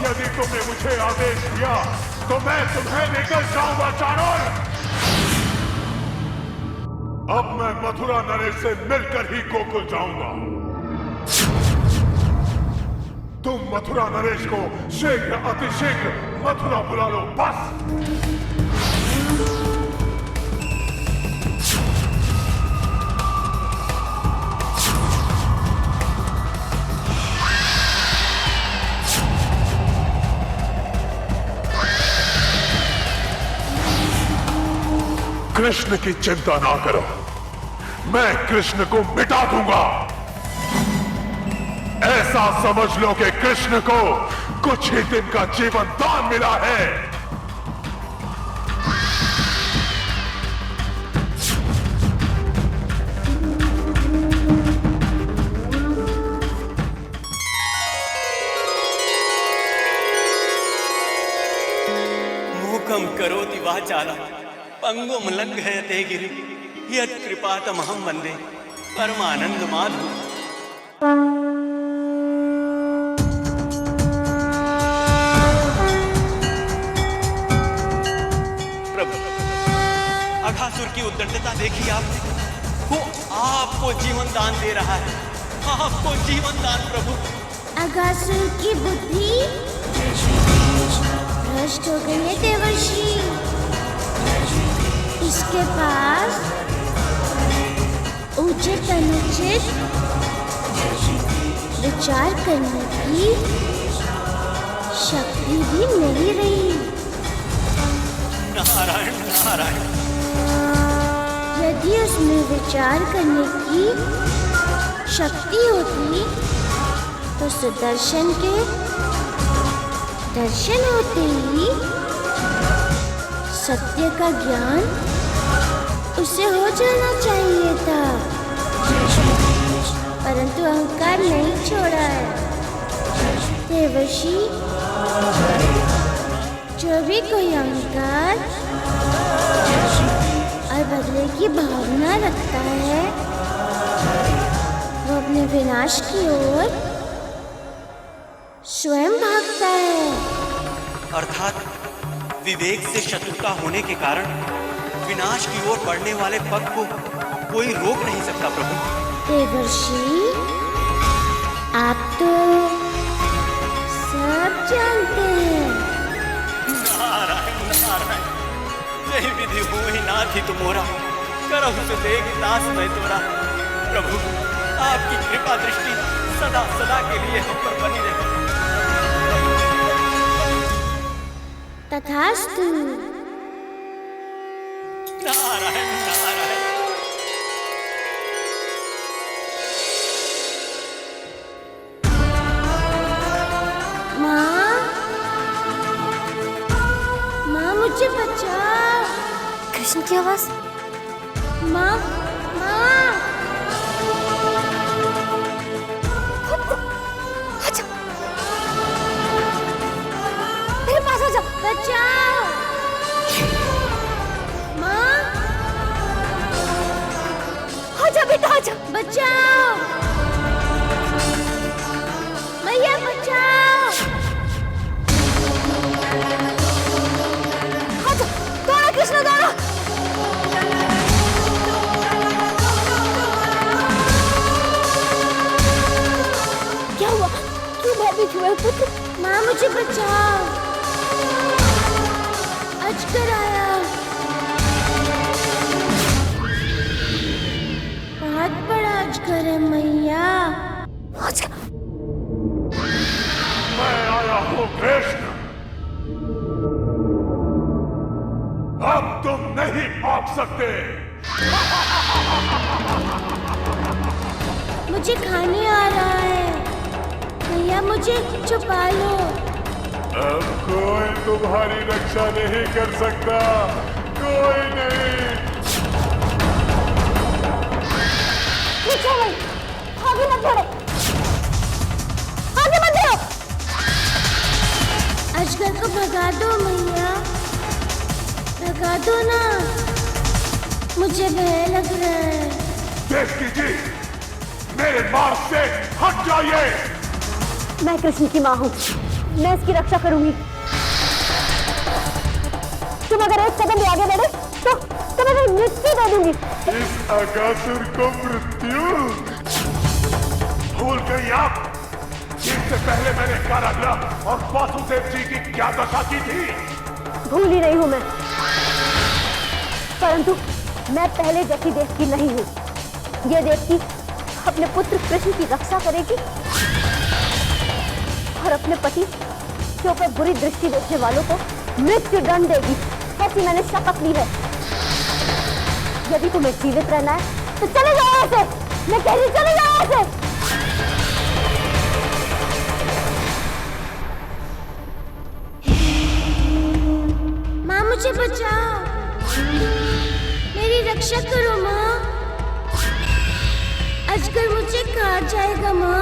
यदि तुमने मुझे आदेश दिया तो मैं तुम्हें लेकर जाऊंगा चाणूर। अब मैं मथुरा नरेश से मिलकर ही गोकुल जाऊंगा। तुम मथुरा नरेश को शीघ्र अतिशीघ्र मथुरा बुला लो, बस। कृष्ण की चिंता ना करो, मैं कृष्ण को मिटा दूंगा। ऐसा समझ लो कि कृष्ण को कुछ ही दिन का जीवन दान मिला है। मूकं करोति वाचालं पंगुं लंघयते गिरिं यत्कृपातमहं वन्दे परमानन्दमाधवम्। प्रभु, अघासुर की उद्दंडता देखी आपने। वो आपको जीवन दान दे रहा है, आपको जीवन दान। प्रभु, अघासुर की बुद्धि भ्रष्ट हो गई है देवर्षि। इसके पास उचित अनुचित विचार करने की शक्ति भी नहीं रही। नारायण नारायण। यदि उसमें विचार करने की शक्ति होती तो सुदर्शन के दर्शन होते ही सत्य का ज्ञान उसे हो जाना चाहिए था, परंतु अहंकार नहीं छोड़ा है। देवर्षि, जो भी कोई अहंकार और बदले की भावना रखता है वो अपने विनाश की ओर स्वयं भागता है। अर्थात विवेक से शत्रुता होने के कारण विनाश की ओर बढ़ने वाले पग को कोई रोक नहीं सकता। प्रभु देवर्षि, आप तो सब जानते हैं। नारायण नारायण। यही विधि हुई नाथ ही तुमोरा, करहु से देख दास मैं तोरा। प्रभु, आपकी कृपा दृष्टि सदा सदा के लिए हम पर बनी रहे। तथास्तु। नारायण नारायण। माँ, माँ मुझे बचाओ। कृष्ण की आवाज। माँ, माँ। अच्छा, मेरे पास आ जा। बचाओ। माँ, आजा बेटा आजा। बचाओ। मैया बचाओ। आजा, दौड़ा कृष्ण दौड़ा। क्या हुआ? क्यों भयभीत हुए पुत्र? माँ मुझे बचाओ, अजगर आया। बहुत बड़ा अजगर है मैया। अजगर। मैं आया हूँ कृष्ण, अब तुम नहीं भाग सकते। मुझे खाने आ रहा है, मैया मुझे छुपा लो। अब कोई तुम्हारी रक्षा नहीं कर सकता, कोई नहीं। पीछे नहीं, आगे मत बढ़ो, आगे मत बढ़ो। अजगर को भगा दो मैया, भगा दो ना, मुझे भय लग रहा है। देवकी जी, मेरे मार्ग से हट जाइए। मैं कृष्ण की माँ हूँ, मैं इसकी रक्षा करूंगी। तुम अगर एक कदम भी आगे बढ़े तो मैं तुम्हें मृत्यु दे दूंगी। इस अगासुर को मृत्यु भूल गई आप? इससे पहले मैंने कारागृह और वासुदेव जी की क्या दशा की थी? भूल ही नहीं हूं मैं, परंतु मैं पहले जैसी देवकी नहीं हूं। ये देवकी अपने पुत्र कृष्ण की रक्षा करेगी और अपने पति के ऊपर बुरी दृष्टि देखने वालों को मृत्यु दंड देगी। ऐसी मैंने शपथ ली है। यदि तुम्हें जीवित रहना है तो चले जाओ यहाँ से। मैं कह रही चले जाओ यहाँ से। माँ मुझे बचाओ, मेरी रक्षा करो माँ। अजगर मुझे खा जाएगा माँ।